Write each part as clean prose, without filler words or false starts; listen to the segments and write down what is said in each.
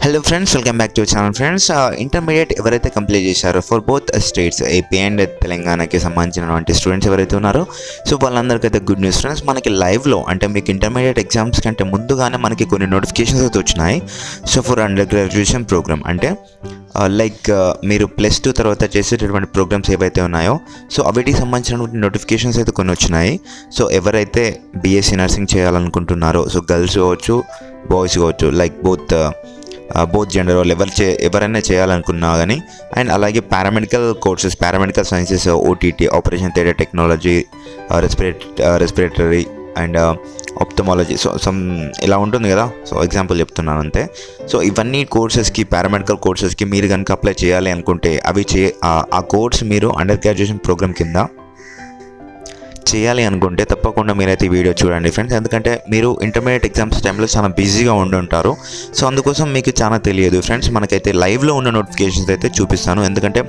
Hello friends, welcome back to channel. Friends, intermediate ఎవరైతే complete చేశారో for both states AP and తెలంగాణకి సంబంధించినటువంటి students ఎవరైతే ఉన్నారో సో వాళ్ళందరికైతే గుడ్ న్యూస్ ఫ్రెండ్స్. మనకి లైవ్లో అంటే మీకు ఇంటర్మీడియట్ ఎగ్జామ్స్ కంటే ముందుగానే మనకి కొన్ని నోటిఫికేషన్స్ అయితే వచ్చినాయి. So for under graduation program అంటే మీరు +2 తర్వాత చేసేటటువంటి ప్రోగ్రామ్స్ ఏవైతే ఉన్నాయో సో వీటికి సంబంధించినటువంటి నోటిఫికేషన్స్ అయితే కొన్ని వచ్చినాయి. సో ఎవరైతే బీఎస్సీ నర్సింగ్ చేయాలనుకుంటున్నారో సో గర్ల్స్ కావచ్చు, బాయ్స్ కావచ్చు, బోత్ జెండర్ వాళ్ళు ఎవరైనా చేయాలనుకున్నా కానీ, అండ్ అలాగే paramedical sciences, OTT, operation theatre technology, respiratory and ophthalmology, so ఇలా ఉంటుంది కదా. సో ఎగ్జాంపుల్ చెప్తున్నాను అంతే. సో ఇవన్నీ కోర్సెస్కి, పారామెడికల్ కోర్సెస్కి మీరు కనుక అప్లై చేయాలి అనుకుంటే ఆ కోర్స్ మీరు అండర్ గ్రాడ్యుయేషన్ ప్రోగ్రామ్ కింద చేయాలి అనుకుంటే తప్పకుండా మీరైతే ఈ వీడియో చూడండి ఫ్రెండ్స్. ఎందుకంటే మీరు ఇంటర్మీడియట్ ఎగ్జామ్స్ టైంలో చాలా బిజీగా ఉంటారు. సో అందుకోసం మీకు చాలా తెలియదు ఫ్రెండ్స్. మనకైతే లైవ్లో ఉన్న నోటిఫికేషన్స్ అయితే చూపిస్తాను. ఎందుకంటే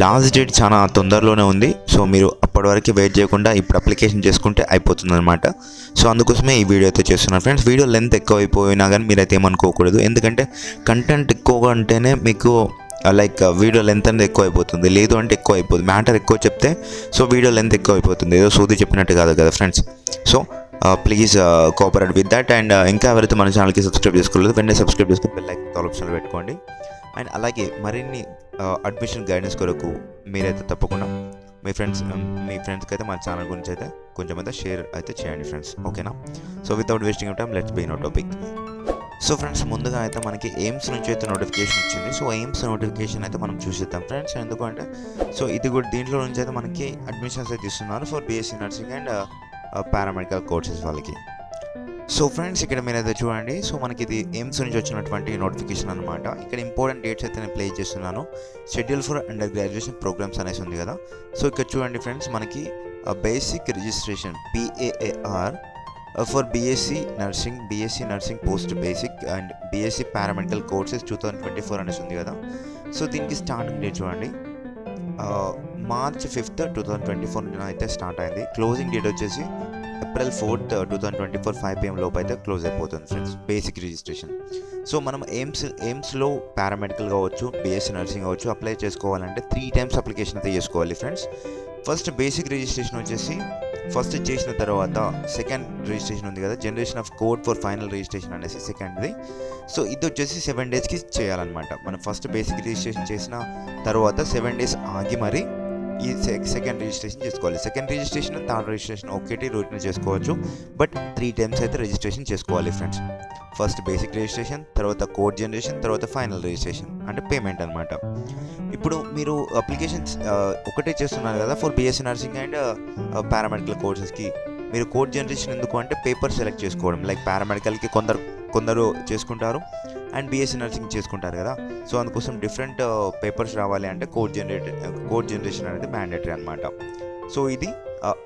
లాస్ట్ డేట్ చాలా తొందరలోనే ఉంది. సో మీరు అప్పటి వరకు వెయిట్ చేయకుండా ఇప్పుడు అప్లికేషన్ చేసుకుంటే అయిపోతుంది అనమాట. సో అందుకోసమే ఈ వీడియో అయితే చేస్తున్నాను ఫ్రెండ్స్. వీడియో లెంత్ ఎక్కువ అయిపోయినా కానీ మీరైతే ఏమనుకోకూడదు. ఎందుకంటే కంటెంట్ ఎక్కువగా ఉంటేనే మీకు వీడియో లెంత్ అనేది ఎక్కువ అయిపోతుంది, లేదు అంటే ఎక్కువ అయిపోతుంది. మ్యాటర్ ఎక్కువ చెప్తే సో వీడియో లెంత్ ఎక్కువ అయిపోతుంది, ఏదో సోది చెప్పినట్టు కాదు కదా friends. So please cooperate with that. And ఇంకా ఎవరైతే మన ఛానల్కి సబ్స్క్రైబ్ చేసుకోలేదు వెంటనే సబ్స్క్రైబ్ చేసుకుని బెల్ ఐకాన్ ఆల్ ఆప్షన్లో పెట్టుకోండి. అండ్ అలాగే మరిన్ని అడ్మిషన్ గైడెన్స్ కొరకు మీరైతే తప్పకుండా మీ ఫ్రెండ్స్కి అయితే మన ఛానల్ గురించి అయితే కొంచెం అయితే షేర్ అయితే చేయండి ఫ్రెండ్స్, ఓకేనా. So without wasting time let's be no topic. So friends, ముందుగా అయితే మనకి ఎయిమ్స్ నుంచి అయితే నోటిఫికేషన్ వచ్చింది. సో ఎయిమ్స్ నోటిఫికేషన్ అయితే మనం చూసేద్దాం ఫ్రెండ్స్. ఎందుకంటే సో ఇది కూడా దీంట్లో నుంచి అయితే మనకి అడ్మిషన్స్ అయితే ఇస్తున్నారు for BSc nursing and paramedical courses వాళ్ళకి. సో ఫ్రెండ్స్, ఇక్కడ మీరైతే చూడండి. సో మనకి ఇది ఎయిమ్స్ నుంచి వచ్చినటువంటి నోటిఫికేషన్ అనమాట. ఇక్కడ ఇంపార్టెంట్ డేట్స్ అయితే నేను ప్లే చేస్తున్నాను. Schedule for under graduation programs అనేసి ఉంది కదా. సో ఇక్కడ చూడండి ఫ్రెండ్స్, మనకి basic registration PAAR for BSc nursing post basic and BSc paramedical courses 2024 అనేసి ఉంది కదా. సో దీనికి స్టార్టింగ్ డేట్ చూడండి, March 5th, 2024 అయితే స్టార్ట్ అయింది. క్లోజింగ్ డేట్ వచ్చేసి April 4th, 2024 5 PM లోపు అయితే క్లోజ్ అయిపోతుంది ఫ్రెండ్స్ బేసిక్ రిజిస్ట్రేషన్. సో మనం ఎయిమ్స్లో పారామెడికల్ కావచ్చు, బీఎస్సీ నర్సింగ్ కావచ్చు అప్లై చేసుకోవాలంటే 3 times అప్లికేషన్ అయితే చేసుకోవాలి ఫ్రెండ్స్. ఫస్ట్ బేసిక్ రిజిస్ట్రేషన్ వచ్చేసి ఫస్ట్ చేసిన తర్వాత సెకండ్ రిజిస్ట్రేషన్ ఉంది కదా, generation of code for final registration అనేసి సెకండ్ది. సో ఇది వచ్చేసి 7 daysకి చేయాలన్నమాట. మనం ఫస్ట్ బేసిక్ రిజిస్ట్రేషన్ చేసిన తర్వాత 7 days ఆగి మరి ఈ సెకండ్ రిజిస్ట్రేషన్ చేసుకోవాలి. సెకండ్ రిజిస్ట్రేషన్, థర్డ్ రిజిస్ట్రేషన్ ఒకటి రూట్ని చేసుకోవచ్చు, బట్ 3 times అయితే రిజిస్ట్రేషన్ చేసుకోవాలి ఫ్రెండ్స్. ఫస్ట్ బేసిక్ రిజిస్ట్రేషన్, తర్వాత కోడ్ జనరేషన్, తర్వాత ఫైనల్ రిజిస్ట్రేషన్ అంటే పేమెంట్ అనమాట. ఇప్పుడు మీరు అప్లికేషన్స్ ఒకటే చేస్తున్నారు కదా for BSc nursing and paramedical కోర్సెస్కి. మీరు కోడ్ జనరేషన్ ఎందుకు అంటే పేపర్ సెలెక్ట్ చేసుకోవడం, పారామెడికల్కి కొందరు చేసుకుంటారు అండ్ బీఎస్సీ నర్సింగ్ చేసుకుంటారు కదా. సో అందుకోసం డిఫరెంట్ పేపర్స్ రావాలి అంటే కోడ్ జనరేషన్ అనేది మ్యాండేటరీ అనమాట. సో ఇది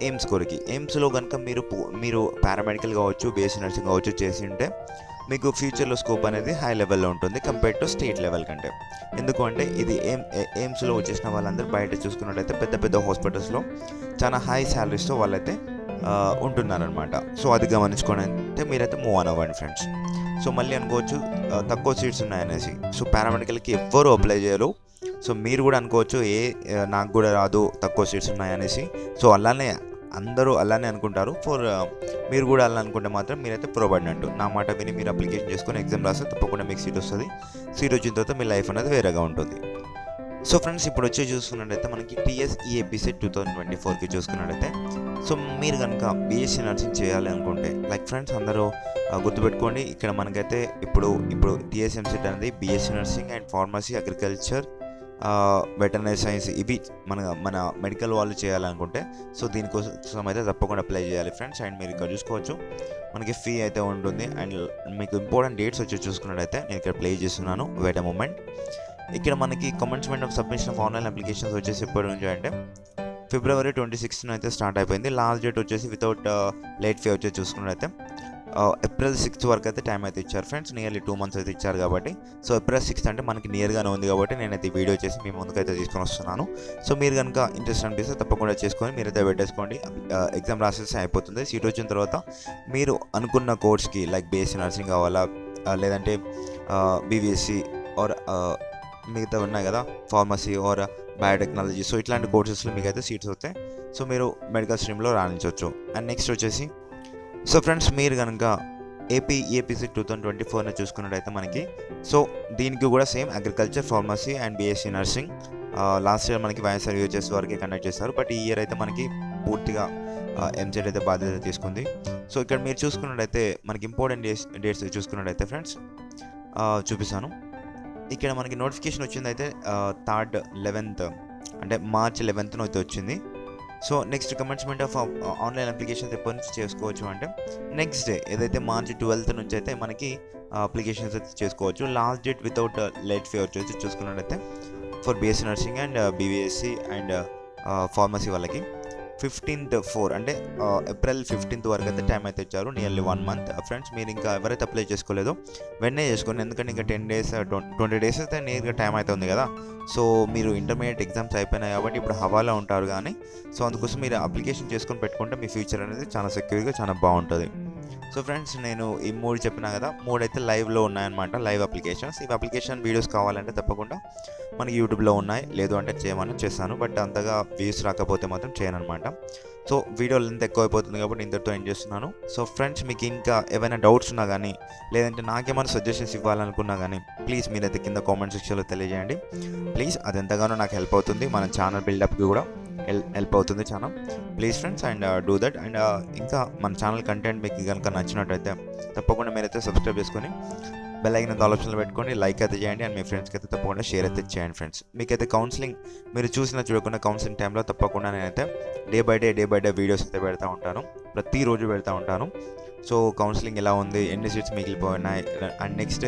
ఎయిమ్స్ కొరికి. ఎయిమ్స్లో కనుక మీరు పారామెడికల్ కావచ్చు, బీఎస్సీ నర్సింగ్ కావచ్చు చేసి ఉంటే మీకు ఫ్యూచర్లో స్కోప్ అనేది హై లెవెల్లో ఉంటుంది కంపేర్డ్ టు స్టేట్ లెవెల్ కంటే. ఎందుకు అంటే ఇది ఎయిమ్స్లో వచ్చేసిన వాళ్ళందరూ బయట చూసుకున్నట్టయితే పెద్ద పెద్ద హాస్పిటల్స్లో చాలా హై శాలరీస్తో వాళ్ళైతే ఉంటున్నారనమాట. సో అది గమనించుకొని అయితే మీరైతే మూవ్ ఆన్ అవ్వండి ఫ్రెండ్స్. సో మళ్ళీ అనుకోవచ్చు తక్కువ సీట్స్ ఉన్నాయనేసి. సో పారామెడికల్కి ఎవ్వరూ అప్లై చేయరు. సో మీరు కూడా అనుకోవచ్చు నాకు కూడా రాదు, తక్కువ సీట్స్ ఉన్నాయనేసి. సో అందరూ అలానే అనుకుంటారు. మీరు కూడా అలా అనుకుంటే మాత్రం మీరైతే ప్రొబడినట్టు. నా మాట విని మీరు అప్లికేషన్ చేసుకొని ఎగ్జామ్ రాస్తే తప్పకుండా మీకు సీట్ వస్తుంది. సీట్ వచ్చిన తర్వాత మీ లైఫ్ అనేది వేరేగా ఉంటుంది. సో ఫ్రెండ్స్, ఇప్పుడు చూసుకున్నట్టయితే మనకి TSEAP సెట్ 2024కి చూసుకున్నట్టయితే సో మీరు కనుక బీఎస్సీ నర్సింగ్ చేయాలి అనుకుంటే ఫ్రెండ్స్ అందరూ గుర్తుపెట్టుకోండి. ఇక్కడ మనకైతే ఇప్పుడు TSM సెట్ అనేది BSc nursing and pharmacy, agriculture, veterinary science ఇవి మన మెడికల్ వాళ్ళు చేయాలనుకుంటే సో దీనికోసం అయితే తప్పకుండా అప్లై చేయాలి ఫ్రెండ్స్. అండ్ మీరు ఇక్కడ చూసుకోవచ్చు మనకి ఫీ అయితే ఉంటుంది. అండ్ మీకు ఇంపార్టెంట్ డేట్స్ వచ్చి చూసుకున్నట్టయితే నేను ఇక్కడ ప్లే చేస్తున్నాను, వెయిట్ ఎ మూమెంట్. ఇక్కడ మనకి commencement of submission of online applications వచ్చేసి ఎప్పటి నుంచి అంటే February 26th అయితే స్టార్ట్ అయిపోయింది. లాస్ట్ డేట్ వచ్చేసి వితౌట్ లేట్ ఫీ వచ్చేసి చూసుకున్నట్టయితే April 6th వరకు అయితే టైం అయితే ఇచ్చారు ఫ్రెండ్స్. నియర్లీ 2 months అయితే ఇచ్చారు కాబట్టి. సో April 6th అంటే మనకి నియర్గానే ఉంది కాబట్టి నేనైతే వీడియో చేసి మీ ముందుకైతే తీసుకొని వస్తున్నాను. సో మీరు కనుక ఇంట్రెస్ట్ అనిపిస్తే తప్పకుండా చేసుకొని మీరైతే పెట్టేసుకోండి. ఎగ్జామ్ రాసేసి అయిపోతుంది. సీట్ వచ్చిన తర్వాత మీరు అనుకున్న కోర్స్కి బీఎస్సీ నర్సింగ్ కావాలా, లేదంటే బీవీఎస్సీ ఆర్ మిగతా ఉన్నాయి కదా, ఫార్మసీ ఆర్ బయోటెక్నాలజీ. సో ఇట్లాంటి కోర్సెస్లో మీకు అయితే సీట్స్ వస్తాయి. సో మీరు మెడికల్ స్ట్రీమ్లో రాణించవచ్చు. అండ్ నెక్స్ట్ వచ్చేసి, సో ఫ్రెండ్స్ మీరు కనుక ఏపీసీ 2024 చూసుకున్నట్టయితే మనకి, సో దీనికి కూడా same agriculture, pharmacy and BSc nursing. Last year మనకి వైఎస్ఆర్ యూహెచ్ఎస్ వరకే కండక్ట్ చేస్తారు, బట్ ఈ ఇయర్ అయితే మనకి పూర్తిగా ఎంసెట్ అయితే బాధ్యత తీసుకుంది. సో ఇక్కడ మీరు చూసుకున్నట్టయితే మనకి ఇంపార్టెంట్ డేట్స్ చూసుకున్నట్టయితే ఫ్రెండ్స్ చూపిస్తాను. ఇక్కడ మనకి నోటిఫికేషన్ వచ్చింది అయితే 3rd 11th అంటే March 11th అయితే వచ్చింది. So next commencement of online applications ఎప్పటి నుంచి చేసుకోవచ్చు అంటే నెక్స్ట్ డే ఏదైతే March 12th నుంచి అయితే మనకి అప్లికేషన్స్ అయితే చేసుకోవచ్చు. Last date without late fee వచ్చి చూసుకున్నట్టయితే for BSc nursing and BVSc and pharmacy వాళ్ళకి 15/4 అంటే April 15th వరకు అయితే టైం అయితే ఇచ్చారు, నియర్లీ 1 month. ఫ్రెండ్స్ మీరు ఇంకా ఎవరైతే అప్లై చేసుకోలేదో వెంటనే చేసుకోండి, ఎందుకంటే ఇంకా 10 days 20 days అయితే నియర్గా టైం అయితే ఉంది కదా. సో మీరు ఇంటర్మీడియట్ ఎగ్జామ్స్ అయిపోయినాయి కాబట్టి ఇప్పుడు హవాలా ఉంటారు కానీ, సో అందుకోసం మీరు అప్లికేషన్ చేసుకొని పెట్టుకుంటే మీ ఫ్యూచర్ అనేది చాలా సెక్యూర్గా చాలా బాగుంటుంది. సో ఫ్రెండ్స్ నేను ఈ 3 చెప్పినా కదా, 3 అయితే లైవ్లో ఉన్నాయన్నమాట, లైవ్ అప్లికేషన్స్. ఈ అప్లికేషన్ వీడియోస్ కావాలంటే తప్పకుండా మనకి యూట్యూబ్లో ఉన్నాయి, లేదు అంటే చేయమని చేస్తాను, బట్ అంతగా వ్యూస్ రాకపోతే మాత్రం చేయను అనమాట. సో వీడియో లెంత్ ఎక్కువ అయిపోతుంది కాబట్టి ఇంతటితో ఎండ్ చేస్తున్నాను. సో ఫ్రెండ్స్ మీకు ఇంకా ఏమైనా డౌట్స్ ఉన్నా కానీ, లేదంటే నాకేమైనా సజెషన్స్ ఇవ్వాలనుకున్నా కానీ ప్లీజ్ మీరైతే కింద కామెంట్ సెక్షన్లో తెలియజేయండి ప్లీజ్. అది ఎంతగానో నాకు హెల్ప్ అవుతుంది, మన ఛానల్ బిల్డప్కి కూడా హెల్ప్ అవుతుంది చాలా. Please friends and do that. And ఇంకా మన ఛానల్ కంటెంట్ మీకు కనుక నచ్చినట్టయితే తప్పకుండా మీరైతే సబ్స్క్రైబ్ చేసుకొని బెల్ ఐకాన్ ఆప్షన్లో పెట్టుకొని లైక్ అయితే చేయండి. అండ్ మీ ఫ్రెండ్స్కి అయితే తప్పకుండా షేర్ అయితే చేయండి ఫ్రెండ్స్. మీకైతే కౌన్సిలింగ్ మీరు చూడకుండా కౌన్సిలింగ్ టైంలో తప్పకుండా నేనైతే డే బై డే వీడియోస్ అయితే పెడతా ఉంటాను, ప్రతిరోజు పెడతా ఉంటాను. సో కౌన్సిలింగ్ ఎలా ఉంది, ఎన్ని సీట్స్ మిగిలిపోయినాయి, అండ్ నెక్స్ట్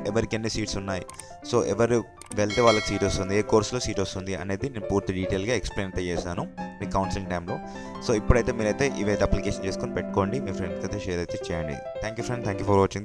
ఎవరికి ఎన్ని సీట్స్ ఉన్నాయి, సో ఎవరు వెళ్తే వాళ్ళకి సీట్ వస్తుంది, ఏ కోర్సులో సీట్ వస్తుంది అనేది నేను పూర్తి డీటెయిల్గా ఎక్స్ప్లెయిన్ అయితే చేశాను మీ కౌన్సిలింగ్ టైంలో. సో ఇప్పుడైతే మీరైతే ఇవైతే అప్లికేషన్ చేసుకొని పెట్టుకోండి, మీ ఫ్రెండ్స్కి అయితే షేర్ అయితే చేయండి. Thank you friend, thank you for watching.